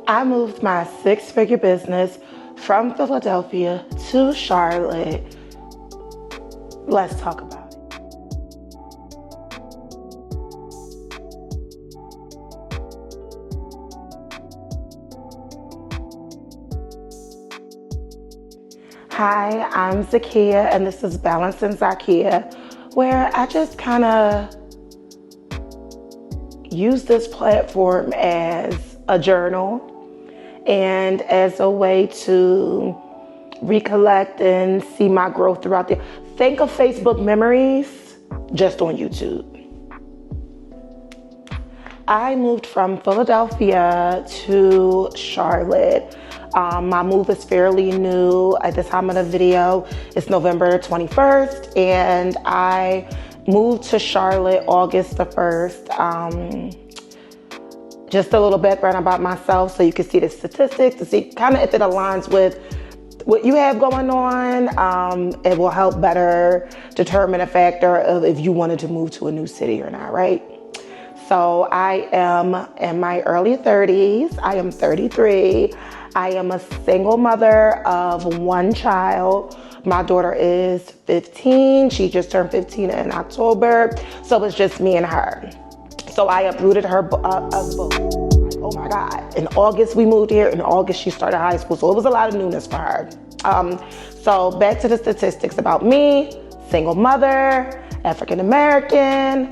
I moved my six-figure business from Philadelphia to Charlotte. Let's talk about it. Hi, I'm Zakia, and this is Balance and Zakia, where I just kind of use this platform as a journal and as a way to recollect and see my growth throughout the. Think of Facebook memories just on YouTube. I moved from Philadelphia to Charlotte. My move is fairly new. At the time of the video, it's November 21st, and I moved to Charlotte August the 1st. Just a little background about myself so you can see the statistics, to see kind of if it aligns with what you have going on. It will help better determine a factor of if you wanted to move to a new city or not, right? So I am in my early 30s. I am 33. I am a single mother of one child. My daughter is 15. She just turned 15 in October. So it's just me and her. So I uprooted her us both. Oh my God. In August we moved here. In August she started high school. So it was a lot of newness for her. So back to the statistics about me. Single mother, African American,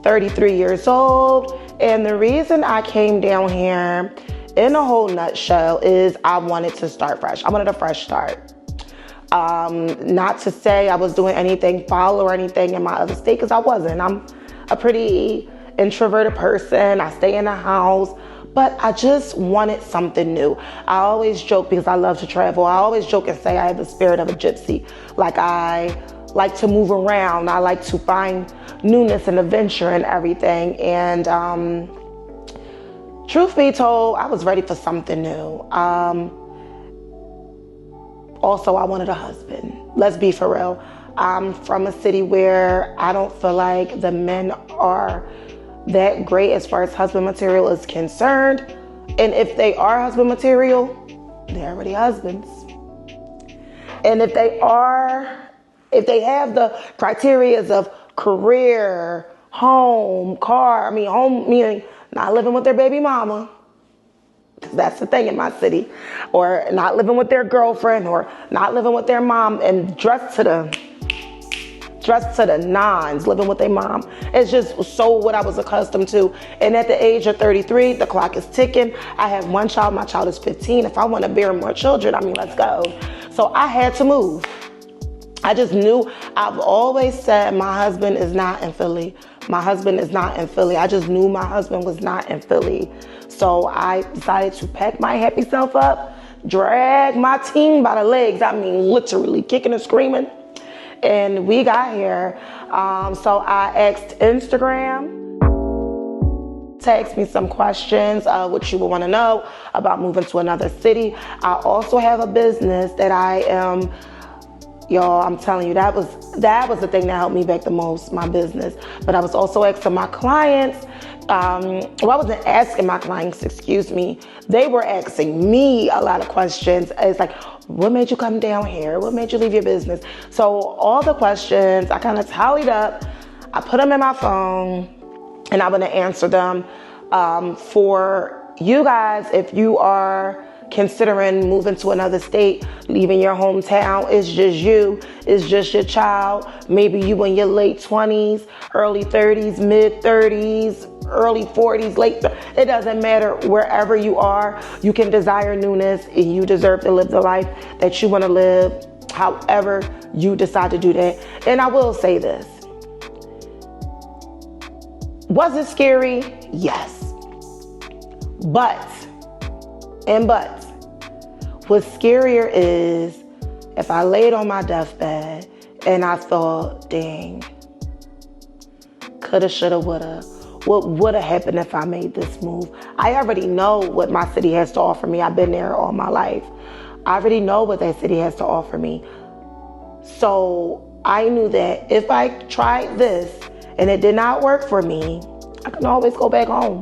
33 years old. And the reason I came down here in a whole nutshell is I wanted to start fresh. I wanted a fresh start. Not to say I was doing anything foul or anything in my other state, because I wasn't. I'm a pretty introverted person. I stay in the house, but I just wanted something new. I always joke, because I love to travel, I always joke and say I have the spirit of a gypsy. Like, I like to move around. I like to find newness and adventure and everything. And truth be told, I was ready for something new. Also, I wanted a husband. Let's be for real. I'm from a city where I don't feel like the men are that great as far as husband material is concerned. And if they are husband material, they're already husbands. And if they have the criterias of career, home, car, home meaning not living with their baby mama, because that's the thing in my city, or not living with their girlfriend, or not living with their mom, and dressed to the nines, living with their mom. It's just so what I was accustomed to. And at the age of 33, the clock is ticking. I have one child. My child is 15. If I want to bear more children, let's go. So I had to move. I just knew. I've always said my husband is not in Philly. My husband is not in Philly. I just knew my husband was not in Philly. So I decided to pack my happy self up, drag my team by the legs. Literally kicking and screaming. And we got here. So I asked Instagram to ask me some questions, what you would want to know about moving to another city. I also have a business that I am. Y'all, I'm telling you, that was the thing that helped me back the most, my business. But I was also asking my clients, I wasn't asking my clients, excuse me. They were asking me a lot of questions. It's like, what made you come down here? What made you leave your business? So all the questions, I kind of tallied up. I put them in my phone, and I'm going to answer them. For you guys, if you are considering moving to another state, leaving your hometown, it's just you, it's just your child, maybe you in your late 20s, early 30s, mid 30s, early 40s, it doesn't matter. Wherever you are, you can desire newness, and you deserve to live the life that you want to live, however you decide to do that. And I will say this. Was it scary? Yes. But what's scarier is if I laid on my deathbed and I thought, dang, coulda, shoulda, woulda. What would have happened if I made this move? I already know what my city has to offer me. I've been there all my life. I already know what that city has to offer me. So I knew that if I tried this and it did not work for me, I can always go back home.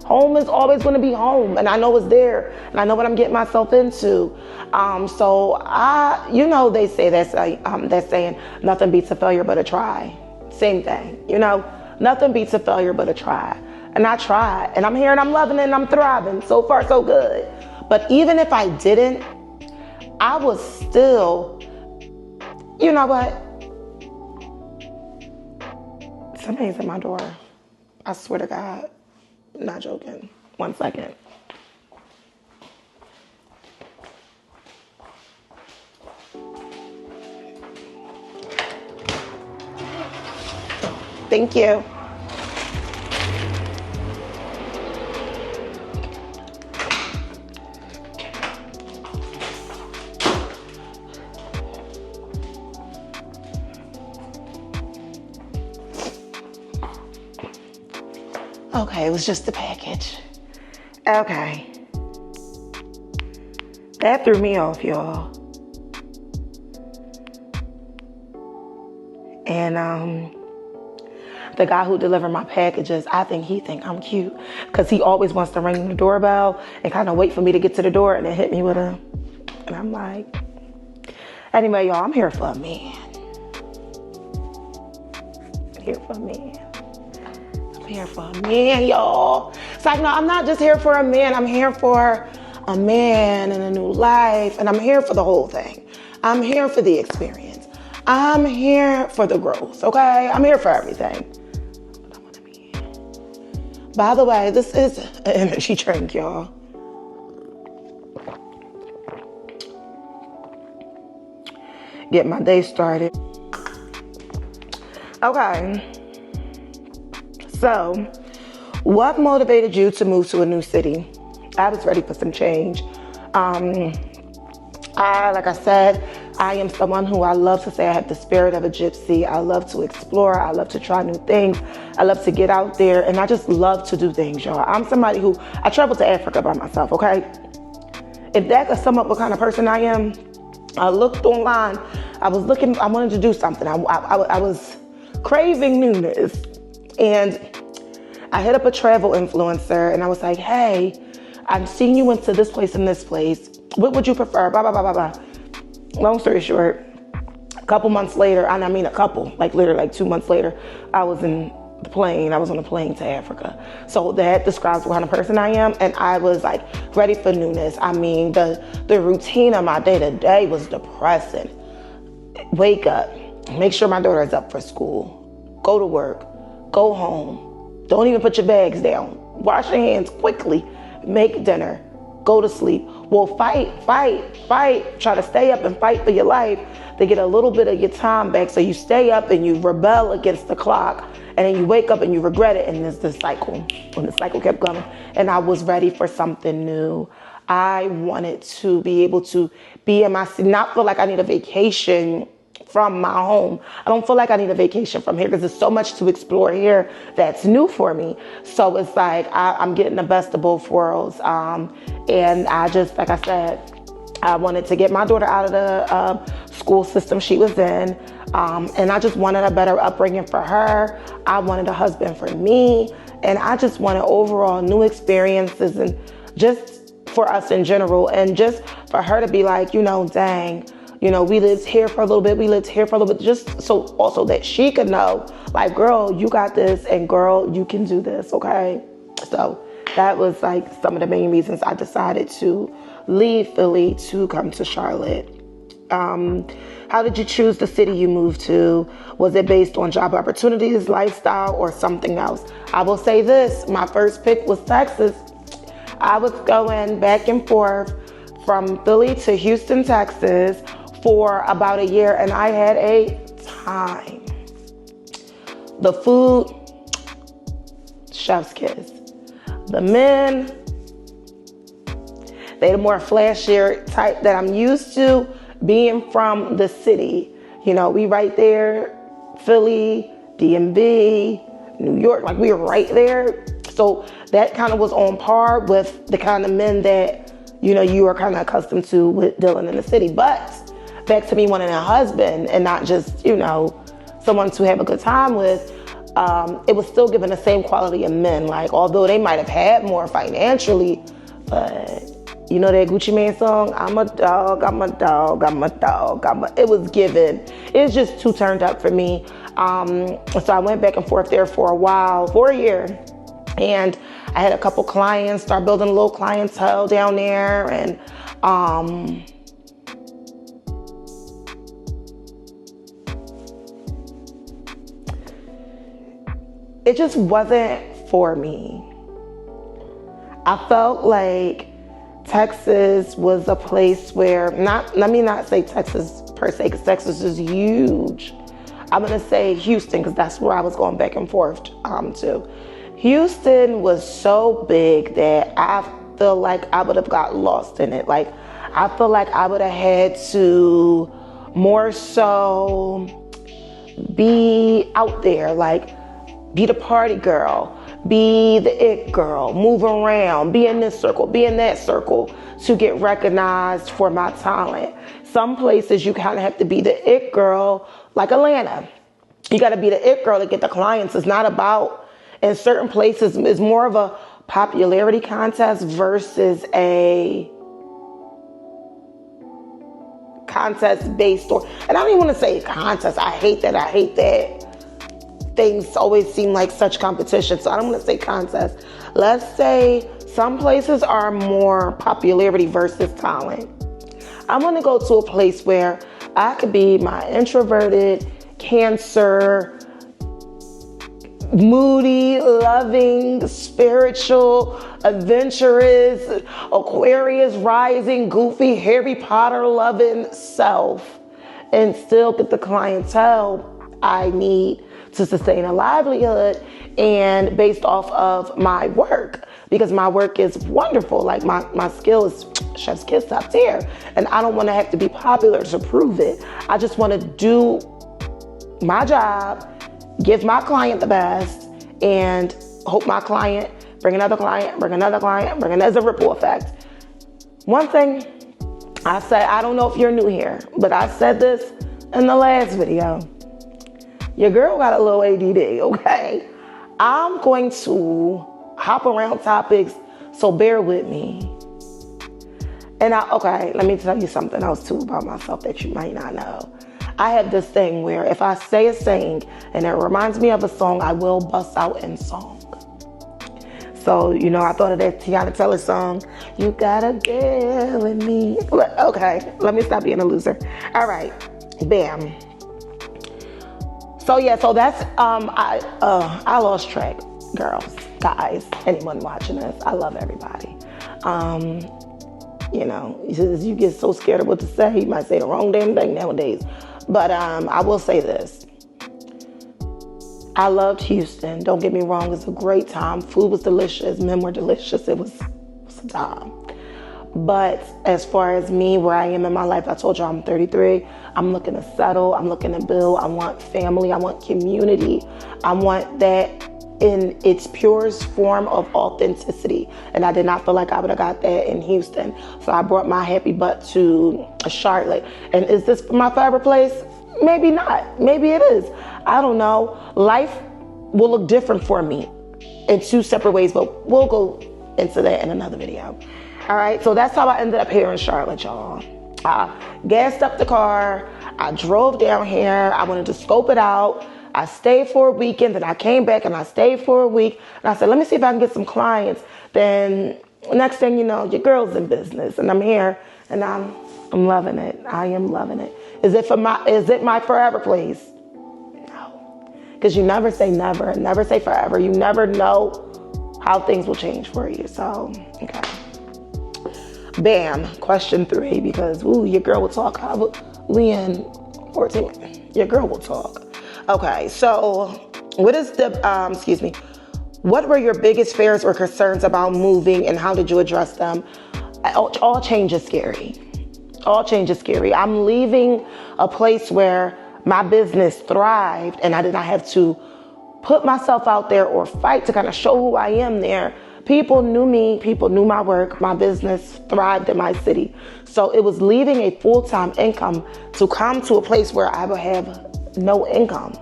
Home is always going to be home, and I know it's there, and I know what I'm getting myself into. They say that's saying nothing beats a failure but a try. Same thing, nothing beats a failure but a try. And I tried, and I'm here, and I'm loving it, and I'm thriving. So far, so good. But even if I didn't, I was still, you know what? Somebody's at my door. I swear to God. I'm not joking. 1 second. Thank you. Okay, it was just a package. Okay. That threw me off, y'all. And the guy who delivered my packages, I think he think I'm cute because he always wants to ring the doorbell and kind of wait for me to get to the door and then hit me with a, and I'm like, anyway, y'all, I'm here for a man. Here for a man. Here for a man, y'all. It's like, no, I'm not just here for a man. I'm here for a man and a new life. And I'm here for the whole thing. I'm here for the experience. I'm here for the growth, okay? I'm here for everything. But I want a man. By the way, this is an energy drink, y'all. Get my day started. Okay. So, what motivated you to move to a new city? I was ready for some change. Like I said, I am someone who I love to say I have the spirit of a gypsy. I love to explore. I love to try new things. I love to get out there, and I just love to do things, y'all. I'm somebody who, I traveled to Africa by myself, okay? If that could sum up what kind of person I am, I looked online. I wanted to do something. I was craving newness. And I hit up a travel influencer and I was like, hey, I'm seeing you into this place and this place. What would you prefer? Blah, blah, blah, blah, blah. Long story short, a couple months later, literally 2 months later, I was on a plane to Africa. So that describes what kind of person I am. And I was like ready for newness. I mean, the routine of my day to day was depressing. Wake up, make sure my daughter is up for school, go to work, go home. Don't even put your bags down. Wash your hands quickly. Make dinner. Go to sleep. Well, fight. Try to stay up and fight for your life to get a little bit of your time back. So you stay up and you rebel against the clock. And then you wake up and you regret it. And it's the cycle. And the cycle kept coming. And I was ready for something new. I wanted to be able to be in my city, not feel like I need a vacation from my home. I don't feel like I need a vacation from here because there's so much to explore here that's new for me. So it's like I'm getting the best of both worlds. And I just, like I said, I wanted to get my daughter out of the school system she was in. And I just wanted a better upbringing for her. I wanted a husband for me. And I just wanted overall new experiences and just for us in general. And just for her to be like, dang, we lived here for a little bit, just so also that she could know, like, girl, you got this, and girl, you can do this, okay? So that was like some of the main reasons I decided to leave Philly to come to Charlotte. How did you choose the city you moved to? Was it based on job opportunities, lifestyle, or something else? I will say this, my first pick was Texas. I was going back and forth from Philly to Houston, Texas, for about a year, and I had a time. The food, chef's kiss. The men, they the more flashier type that I'm used to being from the city. We right there, Philly, DMV, New York, like we were right there. So that kind of was on par with the kind of men that, you are kind of accustomed to with dealing in the city. But back to me wanting a husband and not just, someone to have a good time with. it was still giving the same quality of men. Like, although they might have had more financially, but you know that Gucci Mane song, I'm a dog, I'm a dog, I'm a dog, it was given. It's just too turned up for me. So I went back and forth there for a while, for a year. And I had a couple clients, start building a little clientele down there. And it just wasn't for me. I felt like Texas was a place where, let me not say Texas per se, because Texas is huge. I'm gonna say Houston, because that's where I was going back and forth to. Houston was so big that I feel like I would have got lost in it. Like, I feel like I would have had to more so be out there, like be the party girl, be the it girl, move around, be in this circle, be in that circle to get recognized for my talent. Some places you kind of have to be the it girl, like Atlanta. You got to be the it girl to get the clients. It's not about, in certain places, it's more of a popularity contest versus a contest based on, and I don't even want to say contest. I hate that. Things always seem like such competition, so I don't want to say contest. Let's say some places are more popularity versus talent. I want to go to a place where I could be my introverted, Cancer, moody, loving, spiritual, adventurous, Aquarius rising, goofy, Harry Potter loving self, and still get the clientele I need to sustain a livelihood and based off of my work, because my work is wonderful. Like my skill is chef's kiss top tier, and I don't want to have to be popular to prove it. I just want to do my job, give my client the best, and hope my client bring another client, there's a ripple effect. One thing I said, I don't know if you're new here, but I said this in the last video. Your girl got a little ADD, okay? I'm going to hop around topics, so bear with me. And let me tell you something else too about myself that you might not know. I have this thing where if I say a saying and it reminds me of a song, I will bust out in song. So, I thought of that Tiana Taylor song, You Gotta Get With Me. Okay, let me stop being a loser. All right, bam. So that's, I lost track, girls, guys, anyone watching this. I love everybody. You get so scared of what to say, you might say the wrong damn thing nowadays. But I will say this. I loved Houston. Don't get me wrong. It was a great time. Food was delicious. Men were delicious. It was a time. But as far as me, where I am in my life, I told you I'm 33. I'm looking to settle. I'm looking to build. I want family. I want community. I want that in its purest form of authenticity. And I did not feel like I would have got that in Houston. So I brought my happy butt to Charlotte. And is this my favorite place? Maybe not. Maybe it is. I don't know. Life will look different for me in two separate ways, but we'll go into that in another video. All right, so that's how I ended up here in Charlotte, y'all. I gassed up the car. I drove down here. I wanted to scope it out. I stayed for a weekend, then I came back and I stayed for a week. And I said, let me see if I can get some clients. Then next thing you know, your girl's in business and I'm here and I'm loving it. I am loving it. Is it my forever place? No. Because you never say never and never say forever. You never know how things will change for you. So, okay. Bam, question 3, because your girl will talk. We in 14. Your girl will talk. Okay, so what were your biggest fears or concerns about moving and how did you address them? All change is scary. All change is scary. I'm leaving a place where my business thrived and I did not have to put myself out there or fight to kind of show who I am there. People knew me, people knew my work, my business thrived in my city. So it was leaving a full-time income to come to a place where I would have no income,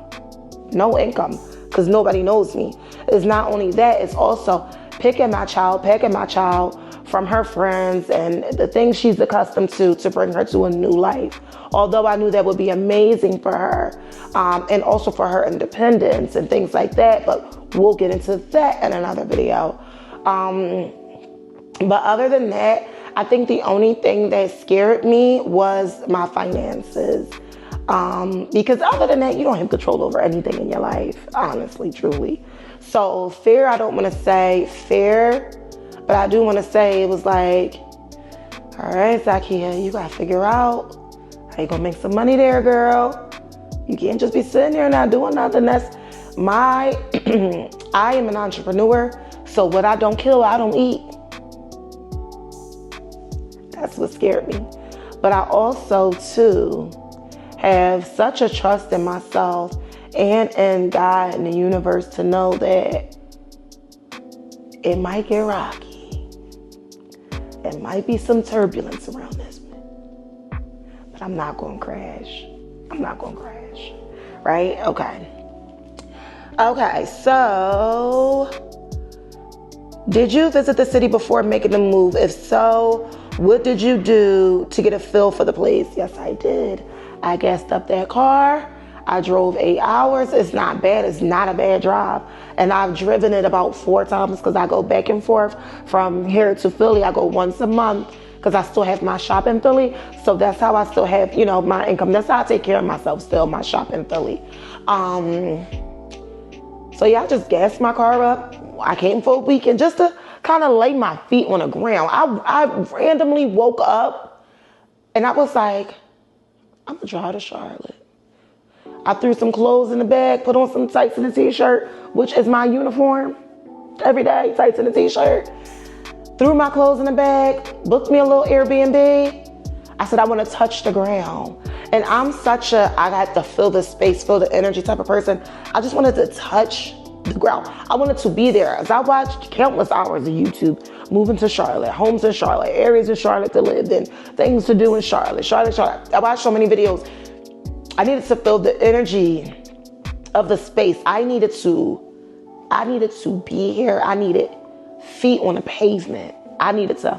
because nobody knows me. It's not only that, it's also picking my child from her friends and the things she's accustomed to bring her to a new life. Although I knew that would be amazing for her, and also for her independence and things like that, but we'll get into that in another video. But other than that, I think the only thing that scared me was my finances. Because other than that, you don't have control over anything in your life, honestly, truly. So fear, I don't want to say fear, but I do want to say it was like, all right, Zakia, you got to figure out how you going to make some money there, girl. You can't just be sitting there not doing nothing. That's I am an entrepreneur. So what I don't kill, I don't eat. That's what scared me. But I also, too, have such a trust in myself and in God and the universe to know that it might get rocky. It might be some turbulence around this one. But I'm not going to crash. I'm not going to crash. Right? Okay. Okay, so did you visit the city before making the move? If so, what did you do to get a feel for the place? Yes, I did. I gassed up that car. I drove 8 hours. It's not bad. It's not a bad drive. And I've driven it about 4 times because I go back and forth from here to Philly. I go once a month because I still have my shop in Philly. So that's how I still have, my income. That's how I take care of myself still, my shop in Philly. So yeah, I just gassed my car up. I came for a weekend just to kind of lay my feet on the ground. I randomly woke up and I was like, I'm gonna drive to Charlotte. I threw some clothes in the bag, put on some tights and a t-shirt, which is my uniform every day, tights and a t-shirt. Threw my clothes in the bag, booked me a little Airbnb. I said, I want to touch the ground. And I'm I got to feel the space, feel the energy type of person. I just wanted to touch the ground. I wanted to be there. As I watched countless hours of YouTube, moving to Charlotte, homes in Charlotte, areas in Charlotte to live in, things to do in Charlotte. I watched so many videos. I needed to feel the energy of the space. I needed to be here. I needed feet on the pavement. I needed to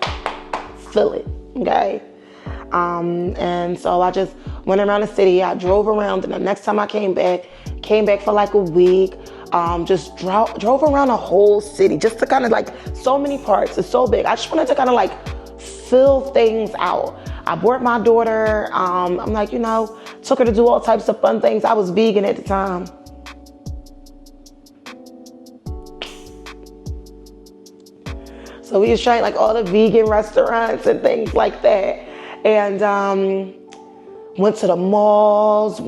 feel it, okay? And so I just went around the city. I drove around, and the next time I came back for like a week. Just drove around the whole city, just to kind of like, so many parts. It's so big. I just wanted to kind of like fill things out. I brought my daughter. I'm like, took her to do all types of fun things. I was vegan at the time. So we was trying like all the vegan restaurants and things like that. And went to the malls,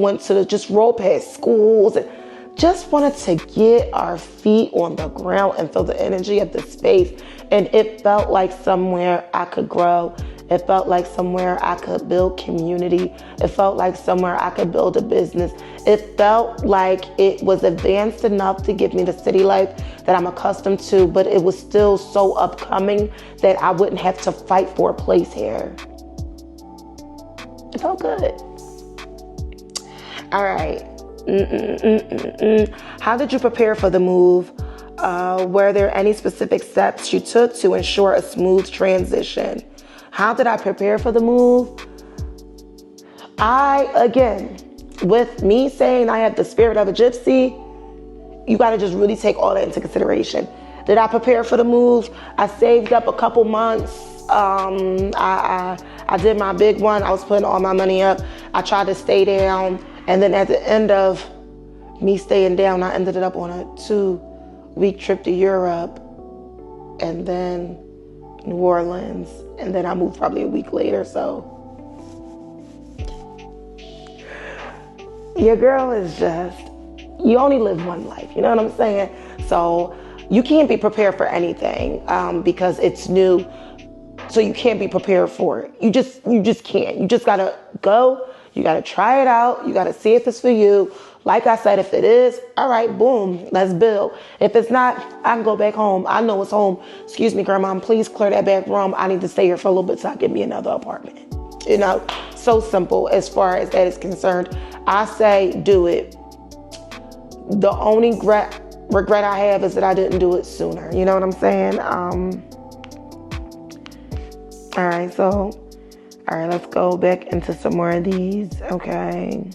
just rolled past schools, and just wanted to get our feet on the ground and feel the energy of the space. And it felt like somewhere I could grow. It felt like somewhere I could build community. It felt like somewhere I could build a business. It felt like it was advanced enough to give me the city life that I'm accustomed to, but it was still so upcoming that I wouldn't have to fight for a place here. It felt good. All right. How did you prepare for the move? Were there any specific steps you took to ensure a smooth transition? How did I prepare for the move? Again, with me saying I have the spirit of a gypsy, you got to just really take all that into consideration. Did I prepare for the move? I saved up a couple months. I did my big one. I was putting all my money up. I tried to stay down. And then at the end of me staying down, I ended up on a 2-week trip to Europe and then New Orleans. And then I moved probably a week later. So your girl is you only live one life. You know what I'm saying? So you can't be prepared for anything because it's new. So you can't be prepared for it. You just can't. You just gotta go. You gotta try it out. You gotta see if it's for you. Like I said, if it is, all right, boom, let's build. If it's not, I can go back home. I know it's home. Excuse me, grandma, please clear that back room. I need to stay here for a little bit so I can get me another apartment. So simple as far as that is concerned. I say do it. The only regret I have is that I didn't do it sooner. You know what I'm saying? All right, let's go back into some more of these. Okay.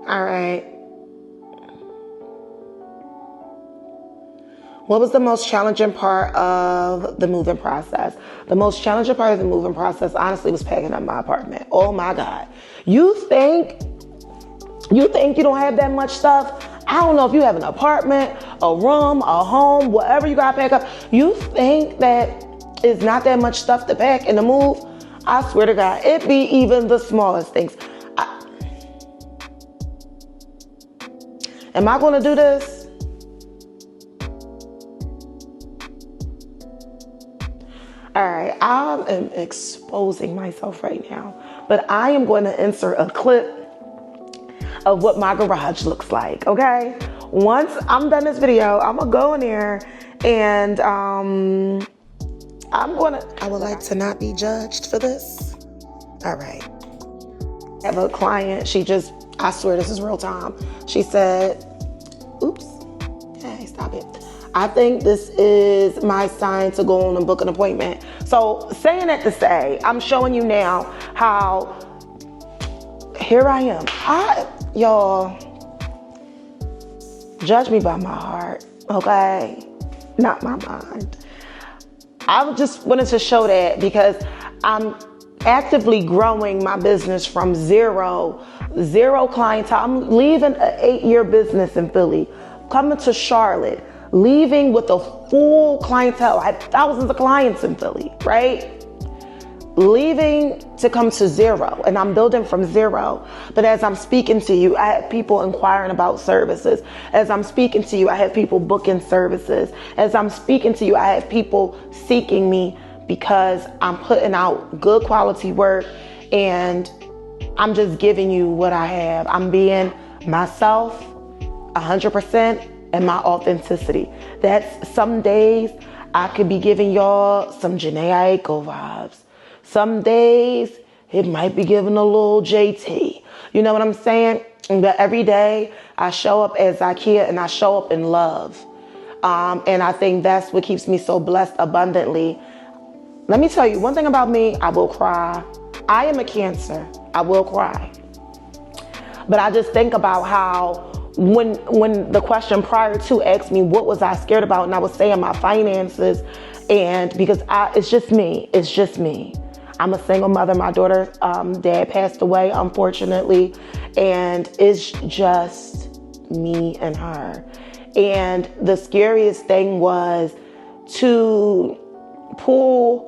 All right. What was the most challenging part of the moving process? The most challenging part of the moving process, honestly, was packing up my apartment. Oh my God. You think you don't have that much stuff? I don't know if you have an apartment, a room, a home, whatever you gotta pack up. You think that it's not that much stuff to pack and to move? I swear to God, it be even the smallest things. Am I gonna do this? All right, I am exposing myself right now, but I am going to insert a clip of what my garage looks like, okay? Once I'm done this video, I'm gonna go in there and I would like to not be judged for this. All right. I have a client, I swear this is real time. She said, oops, hey, stop it. I think this is my sign to go on and book an appointment. So saying that to say, I'm showing you now how, here I am. Y'all, judge me by my heart, okay? Not my mind. I just wanted to show that because I'm actively growing my business from zero clientele. I'm leaving an 8-year business in Philly, coming to Charlotte, leaving with a full clientele. I had thousands of clients in Philly, right? Leaving to come to zero, and I'm building from zero. But as I'm speaking to you, I have people inquiring about services. As I'm speaking to you, I have people booking services. As I'm speaking to you, I have people seeking me because I'm putting out good quality work and I'm just giving you what I have. I'm being myself 100% and my authenticity. That's some days I could be giving y'all some Janae Aiko vibes. Some days it might be giving a little JT. You know what I'm saying? But every day I show up as Ikea and I show up in love. And I think that's what keeps me so blessed abundantly. Let me tell you one thing about me, I will cry. I am a Cancer. I will cry. But I just think about how when the question prior to asked me what was I scared about, and I was saying my finances, and because it's just me. I'm a single mother. My daughter's dad passed away, unfortunately, and it's just me and her. And the scariest thing was to pull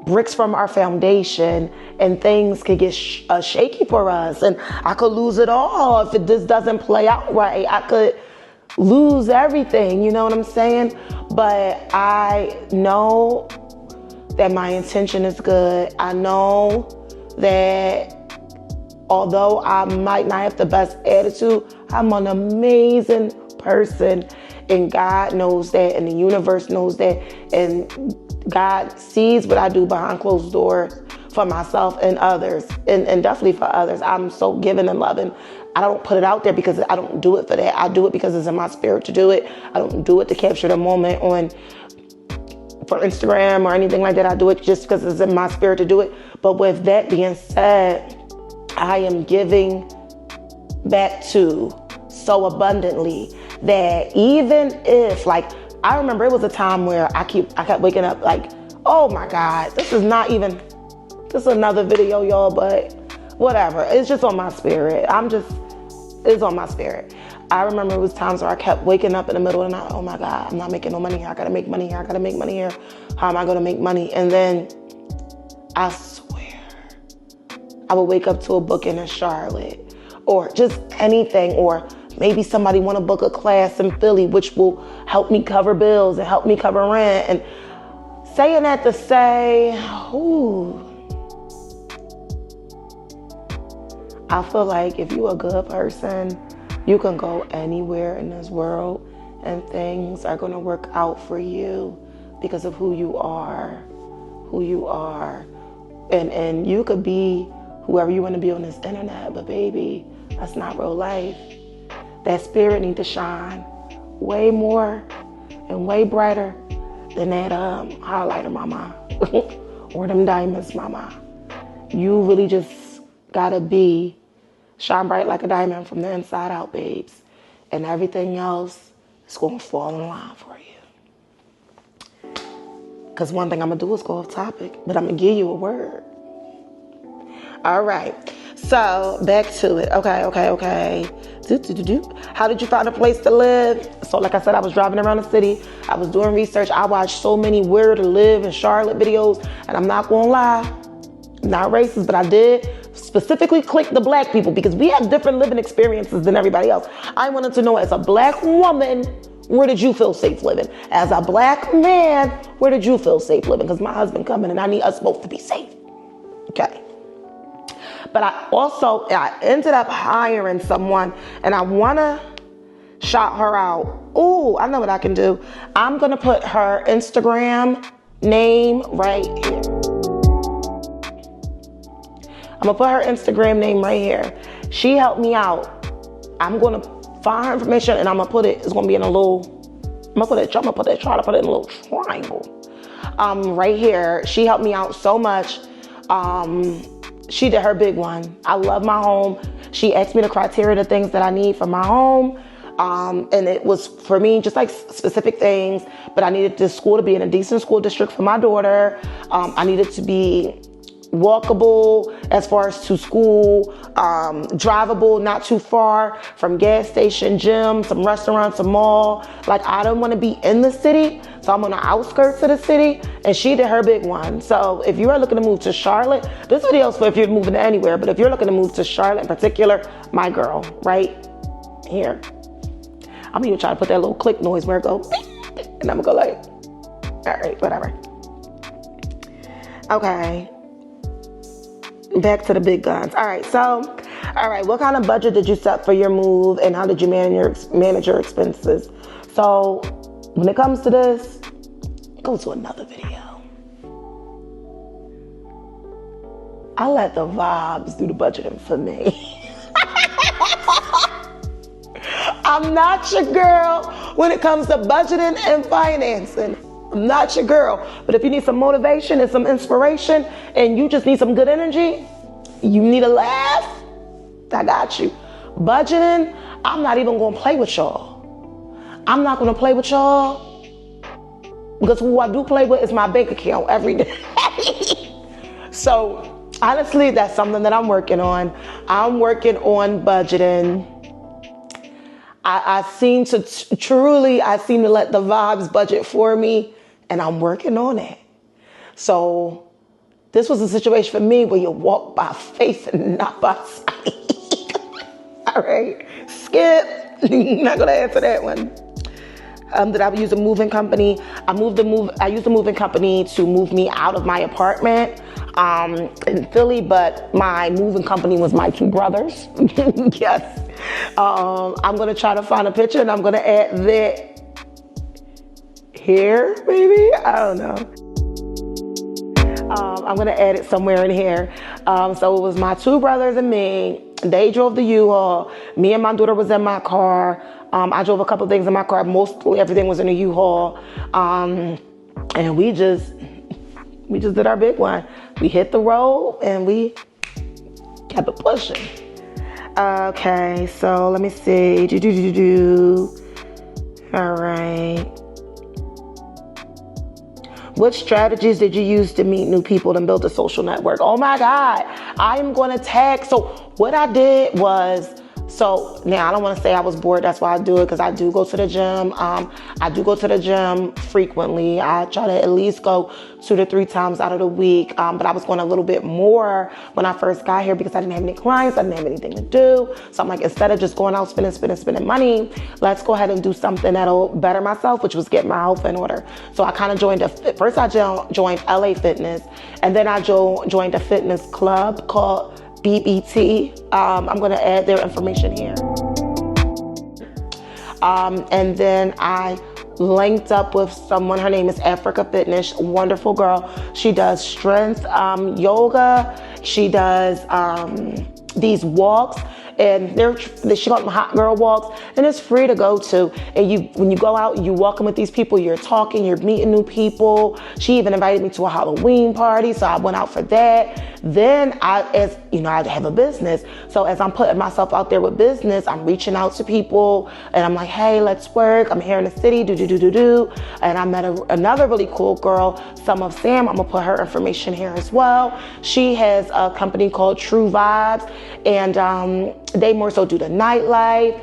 bricks from our foundation and things could get shaky for us, and I could lose it all if it just doesn't play out right. I could lose everything, you know what I'm saying? But I know that my intention is good. I know that although I might not have the best attitude, I'm an amazing person, and God knows that, and the universe knows that, and God sees what I do behind closed doors for myself and others, and definitely for others. I'm so giving and loving. I don't put it out there because I don't do it for that. I do it because it's in my spirit to do it. I don't do it to capture the moment for Instagram or anything like that. I do it just because it's in my spirit to do it. But with that being said, I am giving back to so abundantly that even if, like, I remember it was a time where I kept waking up like, oh my God, this is another video, y'all, but whatever. It's just on my spirit. It's on my spirit. I remember it was times where I kept waking up in the middle of the night. Oh my God, I'm not making no money here. I gotta make money here. I gotta make money here. How am I gonna make money? And then I swear, I would wake up to a booking in Charlotte or just anything, or maybe somebody want to book a class in Philly, which will help me cover bills and help me cover rent. And saying that to say, I feel like if you're a good person, you can go anywhere in this world and things are going to work out for you because of who you are, And you could be whoever you want to be on this internet, but baby, that's not real life. That spirit need to shine way more and way brighter than that highlighter, mama, or them diamonds, mama. You really just gotta shine bright like a diamond from the inside out, babes. And everything else is gonna fall in line for you. Because one thing I'm gonna do is go off topic, but I'm gonna give you a word. All right, so back to it. Okay. How did you find a place to live? So like I said, I was driving around the city. I was doing research. I watched so many where to live in Charlotte videos. And I'm not gonna lie, I'm not racist, but I did specifically click the black people because we have different living experiences than everybody else. I wanted to know, as a black woman, where did you feel safe living? As a black man, where did you feel safe living? Because my husband coming and I need us both to be safe. Okay. But I ended up hiring someone, and I want to shout her out. Ooh, I know what I can do. I'm going to put her Instagram name right here. I'm going to put her Instagram name right here. She helped me out. I'm going to find her information, and I'm going to put it, it's going to be in a little, try to put it in a little triangle. Right here. She helped me out so much. She did her big one. I love my home. She asked me the criteria, the things that I need for my home. And it was, for me, just like specific things, but I needed this school to be in a decent school district for my daughter. I needed to be walkable as far as to school, drivable, not too far from gas station, gym, some restaurants, a mall. Like, I don't want to be in the city, so I'm on the outskirts of the city, and she did her big one. So if you are looking to move to Charlotte, this video is for if you're moving to anywhere, but if you're looking to move to Charlotte in particular, my girl, right here. I'm even trying to put that little click noise where it goes, and I'm gonna go like, all right, whatever. Okay. Back to the big guns. All right, what kind of budget did you set for your move, and how did you manage your expenses? So when it comes to this, go to another video. I let the vibes do the budgeting for me. I'm not your girl when it comes to budgeting and financing. I'm not your girl. But if you need some motivation and some inspiration and you just need some good energy, you need a laugh, I got you. Budgeting, I'm not even going to play with y'all. I'm not going to play with y'all because who I do play with is my bank account every day. So honestly, that's something that I'm working on. I'm working on budgeting. I seem to let the vibes budget for me, and I'm working on it. So this was a situation for me where you walk by faith and not by sight. All right, skip. Not gonna answer that one. Did I use a moving company? I used a moving company to move me out of my apartment in Philly, but my moving company was my two brothers. Yes. I'm gonna try to find a picture, and I'm gonna add that here, maybe? I don't know. I'm gonna add it somewhere in here. So it was my two brothers and me. They drove the U-Haul. Me and my daughter was in my car. I drove a couple things in my car. Mostly everything was in a U-Haul. And we just did our big one. We hit the road and we kept it pushing. Okay, so let me see. All right. What strategies did you use to meet new people and build a social network? Oh my God, I am going to tag. So what I did was, so now I don't want to say I was bored. That's why I do it, because I do go to the gym. I do go to the gym frequently. I try to at least go 2 to 3 times out of the week. But I was going a little bit more when I first got here because I didn't have any clients. I didn't have anything to do. So I'm like, instead of just going out spending money, let's go ahead and do something that'll better myself, which was get my health in order. So I kind of joined first I joined LA Fitness, and then I joined a fitness club called BBT. I'm going to add their information here. And then I linked up with someone. Her name is Africa Fitness. Wonderful girl. She does strength yoga. She does these walks, and she called them hot girl walks, and it's free to go to. And when you go out, you walking with these people, you're talking, you're meeting new people. She even invited me to a Halloween party, so I went out for that. Then I have a business, so as I'm putting myself out there with business, I'm reaching out to people, and I'm like, hey, let's work. I'm here in the city, and I met another really cool girl, Sum of Sam. I'm gonna put her information here as well. She has a company called True Vibes, and they more so do the nightlife.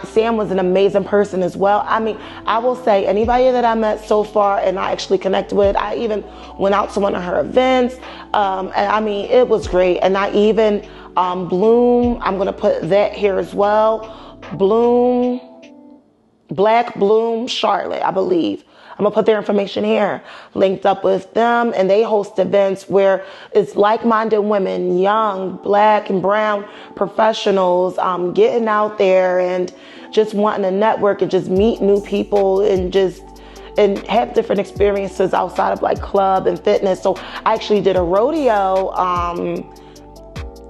Sam was an amazing person as well. I mean, I will say anybody that I met so far and I actually connected with, I even went out to one of her events. And I mean, it was great. And I even, Bloom, I'm going to put that here as well. Black Bloom Charlotte, I believe. I'm gonna put their information here, linked up with them, and they host events where it's like-minded women, young, black and brown professionals, getting out there and just wanting to network and just meet new people and have different experiences outside of like club and fitness. So I actually did a rodeo.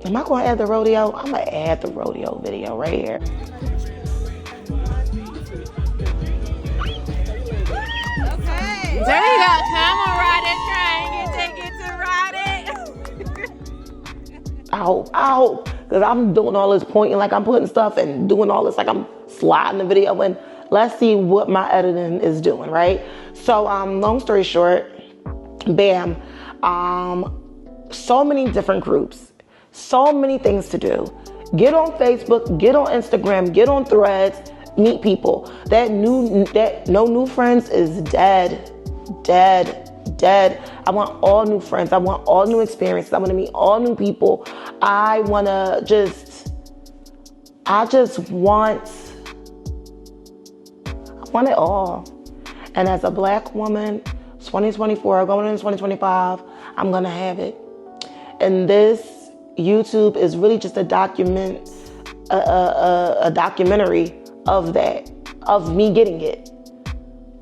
Am I gonna add the rodeo? I'm gonna add the rodeo video right here. There you go. Come on, ride that train. Get to ride it. I hope, because I'm doing all this pointing like I'm putting stuff and doing all this like I'm sliding the video in. Let's see what my editing is doing, right? So, long story short, bam. So many different groups, so many things to do. Get on Facebook, get on Instagram, get on Threads, meet people. That no new friends is dead. I want all new friends. I want all new experiences. I want to meet all new people. I want it all. And as a black woman, 2024, going into 2025, I'm going to have it. And this YouTube is really just a documentary of that, of me getting it.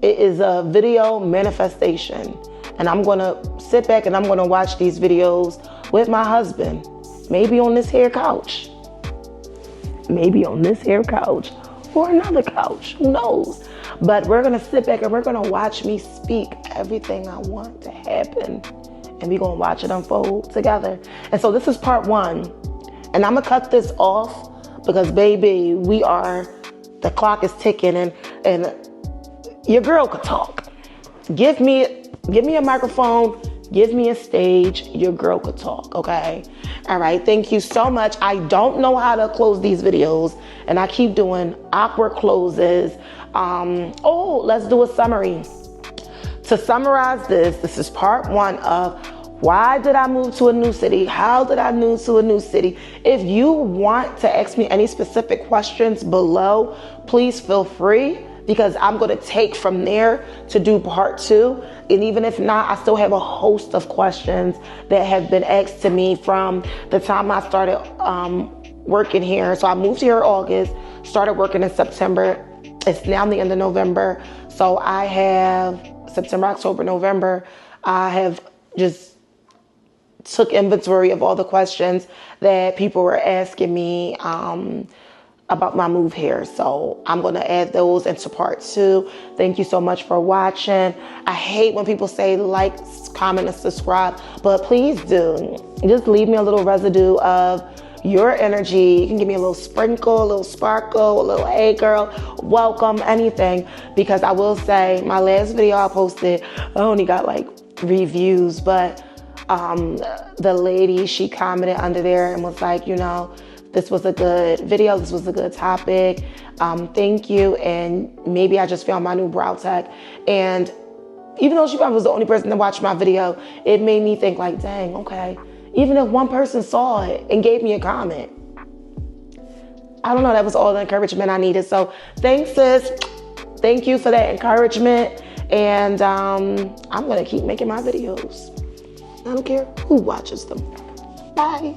It is a video manifestation, and I'm gonna sit back and I'm gonna watch these videos with my husband, maybe on this here couch, or another couch, who knows? But we're gonna sit back and we're gonna watch me speak everything I want to happen, and we're gonna watch it unfold together. And so this is part 1, and I'm gonna cut this off because baby, the clock is ticking, and your girl could talk. Give me a microphone, give me a stage, your girl could talk, okay? All right, thank you so much. I don't know how to close these videos, and I keep doing awkward closes. Let's do a summary. To summarize this is part 1 of why did I move to a new city? How did I move to a new city? If you want to ask me any specific questions below, please feel free, because I'm going to take from there to do part 2. And even if not, I still have a host of questions that have been asked to me from the time I started working here. So I moved here in August, started working in September. It's now the end of November. So I have September, October, November. I have just took inventory of all the questions that people were asking me about my move here. So I'm going to add those into part 2. Thank you so much for watching. I hate when people say like, comment, and subscribe, but please do. Just leave me a little residue of your energy. You can give me a little sprinkle, a little sparkle, a little hey girl, welcome, anything. Because I will say, my last video I posted, I only got like 3 views, but the lady, she commented under there and was like, this was a good video. This was a good topic. Thank you. And maybe I just found my new brow tech. And even though she probably was the only person to watch my video, it made me think like, dang, okay. Even if one person saw it and gave me a comment, I don't know, that was all the encouragement I needed. So thanks, sis. Thank you for that encouragement. And I'm going to keep making my videos. I don't care who watches them. Bye.